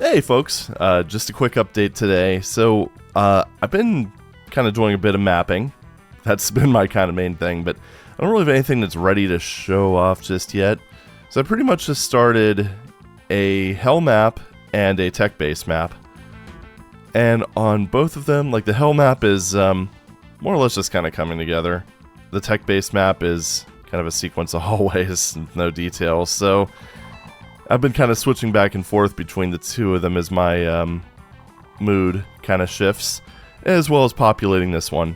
Hey folks, just a quick update today. So, I've been kind of doing a bit of mapping. That's been my kind of main thing, but I don't really have anything that's ready to show off just yet. So I pretty much just started a hell map and a tech base map. And on both of them, like the hell map is more or less just kind of coming together. The tech base map is kind of a sequence of hallways, no details. So I've been kind of switching back and forth between the two of them as my mood kind of shifts, as well as populating this one.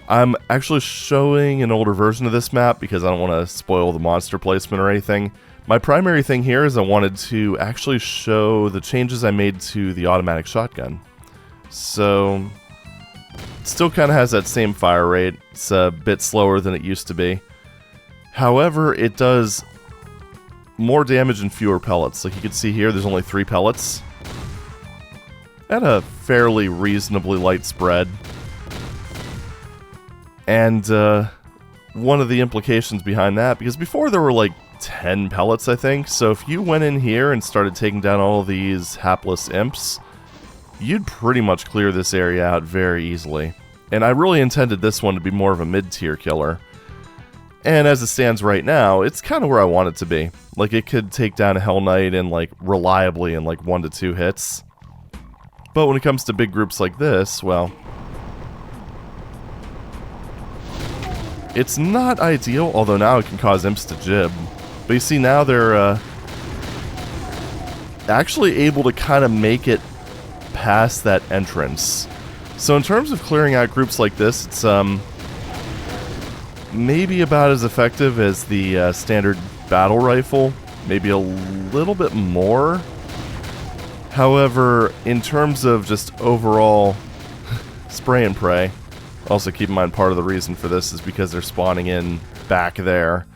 I'm actually showing an older version of this map because I don't want to spoil the monster placement or anything. My primary thing here is I wanted to actually show the changes I made to the automatic shotgun. So, it still kind of has that same fire rate. It's a bit slower than it used to be. However, it does more damage and fewer pellets. Like you can see here, there's only 3 pellets. At a fairly reasonably light spread. And one of the implications behind that, because before there were like 10 pellets, I think. So if you went in here and started taking down all these hapless imps, you'd pretty much clear this area out very easily. And I really intended this one to be more of a mid-tier killer. And as it stands right now, it's kind of where I want it to be. Like, it could take down a Hell Knight in, like, reliably in, like, 1 to 2 hits. But when it comes to big groups like this, well, it's not ideal, although now it can cause imps to jib. But you see, now they're actually able to kind of make it past that entrance. So in terms of clearing out groups like this, it's maybe about as effective as the standard battle rifle, maybe a little bit more. However, in terms of just overall spray and pray, also keep in mind part of the reason for this is because they're spawning in back there.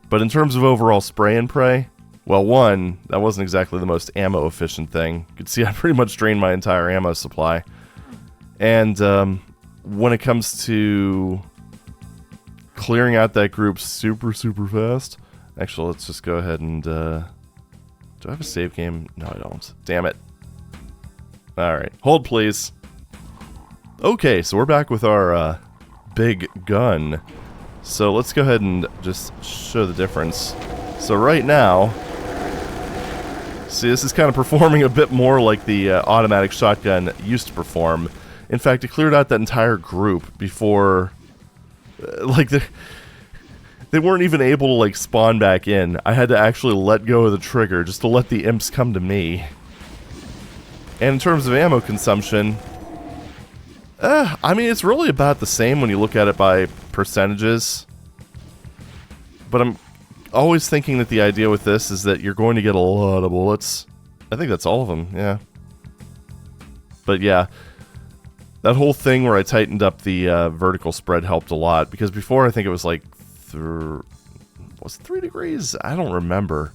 But in terms of overall spray and pray, well, one, that wasn't exactly the most ammo efficient thing. You can see I pretty much drained my entire ammo supply. And when it comes to clearing out that group super fast, actually, let's just go ahead and do I have a save game? No, I don't. Damn it. Alright, hold please. Okay, so we're back with our big gun. So let's go ahead and just show the difference. So right now, see, this is kind of performing a bit more like the automatic shotgun used to perform. In fact, it cleared out that entire group before, like, they weren't even able to, like, spawn back in. I had to actually let go of the trigger just to let the imps come to me. And in terms of ammo consumption, I mean, it's really about the same when you look at it by percentages. But I'm always thinking that the idea with this is that you're going to get a lot of bullets. I think that's all of them, yeah. But yeah, that whole thing where I tightened up the vertical spread helped a lot. Because before, I think it was like, was it 3 degrees? I don't remember.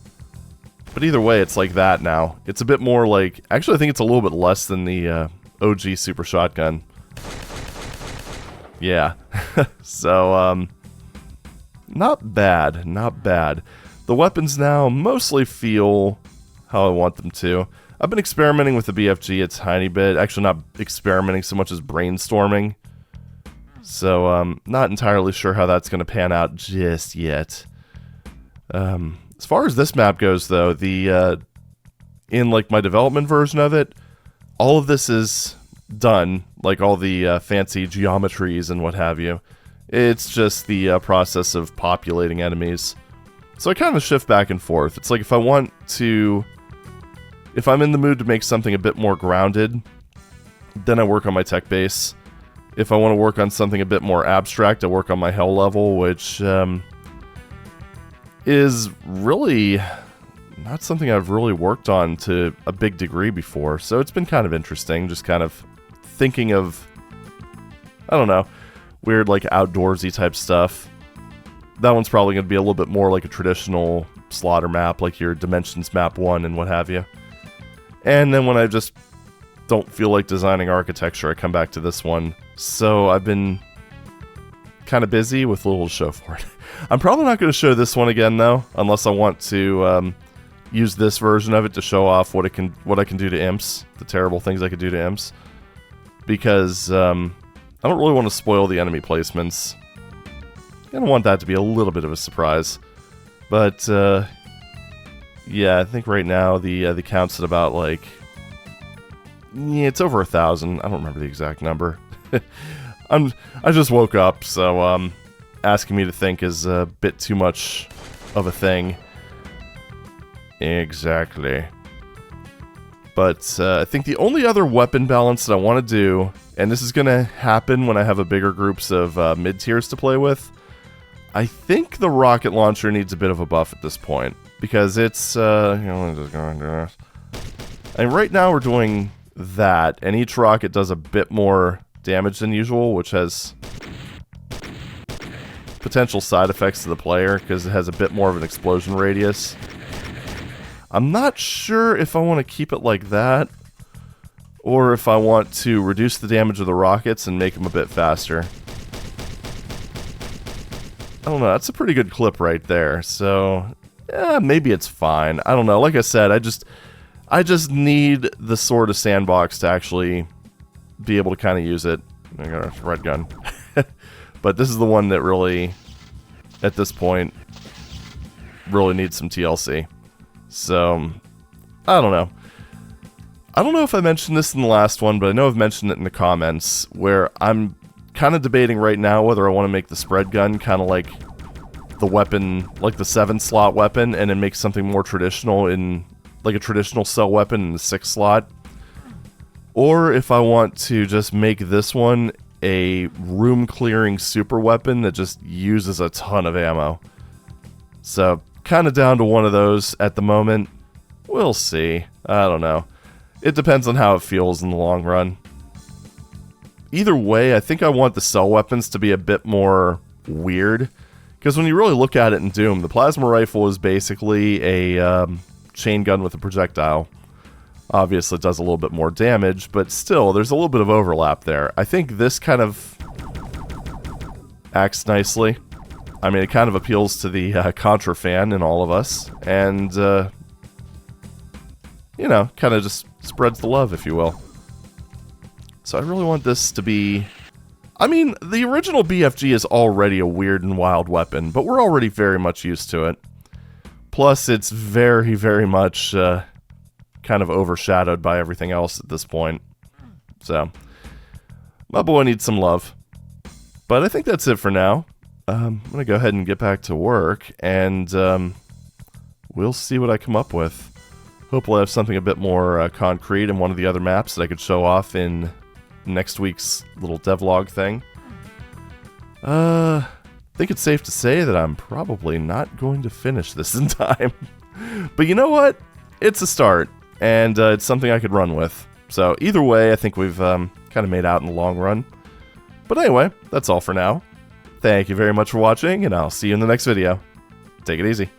But either way, it's like that now. It's a bit more like, actually I think it's a little bit less than the OG Super Shotgun. Yeah. So, not bad, not bad. The weapons now mostly feel how I want them to. I've been experimenting with the BFG a tiny bit. Actually, not experimenting so much as brainstorming. So, not entirely sure how that's going to pan out just yet. As far as this map goes, though, in, like, my development version of it, all of this is done, like all the fancy geometries and what have you. It's just the process of populating enemies. So I kind of shift back and forth. It's like if I'm in the mood to make something a bit more grounded, then I work on my tech base. If I want to work on something a bit more abstract, I work on my hell level, which is really not something I've really worked on to a big degree before. So it's been kind of interesting, just kind of thinking of, I don't know, weird like outdoorsy type stuff. That one's probably going to be a little bit more like a traditional slaughter map, like your Dimensions Map 1 and what have you. And then when I just don't feel like designing architecture, I come back to this one. So I've been kind of busy with little to show for it. I'm probably not going to show this one again, though, unless I want to use this version of it to show off what I can do to imps, the terrible things I could do to imps, because I don't really want to spoil the enemy placements. I kind of want that to be a little bit of a surprise, but yeah, I think right now the count's at about like, yeah, it's over 1,000. I don't remember the exact number. I just woke up, so asking me to think is a bit too much of a thing. Exactly. But I think the only other weapon balance that I want to do, and this is going to happen when I have a bigger groups of mid-tiers to play with, I think the rocket launcher needs a bit of a buff at this point. Because it's, and right now we're doing that, and each rocket does a bit more damage than usual, which has potential side effects to the player, because it has a bit more of an explosion radius. I'm not sure if I want to keep it like that, or if I want to reduce the damage of the rockets and make them a bit faster. I don't know, that's a pretty good clip right there, so yeah, maybe it's fine. I don't know, like I said, I just need the sort of sandbox to actually be able to kind of use it. I got a red gun. But this is the one that really, at this point, really needs some TLC. So, I don't know. I don't know if I mentioned this in the last one, but I know I've mentioned it in the comments, where I'm kind of debating right now whether I want to make the spread gun kind of like the weapon, like the 7-slot weapon, and then make something more traditional in, like a traditional cell weapon in the 6-slot. Or if I want to just make this one a room-clearing super weapon that just uses a ton of ammo. So, kind of down to one of those at the moment. We'll see. I don't know. It depends on how it feels in the long run. Either way, I think I want the cell weapons to be a bit more weird. Because when you really look at it in Doom, the plasma rifle is basically a chain gun with a projectile. Obviously, it does a little bit more damage, but still, there's a little bit of overlap there. I think this kind of acts nicely. I mean, it kind of appeals to the Contra fan in all of us, and, you know, kind of just spreads the love, if you will. So I really want this to be... I mean, the original BFG is already a weird and wild weapon, but we're already very much used to it. Plus, it's very, very much kind of overshadowed by everything else at this point. So, my boy needs some love. But I think that's it for now. I'm going to go ahead and get back to work, and we'll see what I come up with. Hopefully I have something a bit more concrete in one of the other maps that I could show off in next week's little devlog thing. I think it's safe to say that I'm probably not going to finish this in time. But you know what? It's a start, and it's something I could run with. So either way, I think we've kind of made out in the long run. But anyway, that's all for now. Thank you very much for watching, and I'll see you in the next video. Take it easy.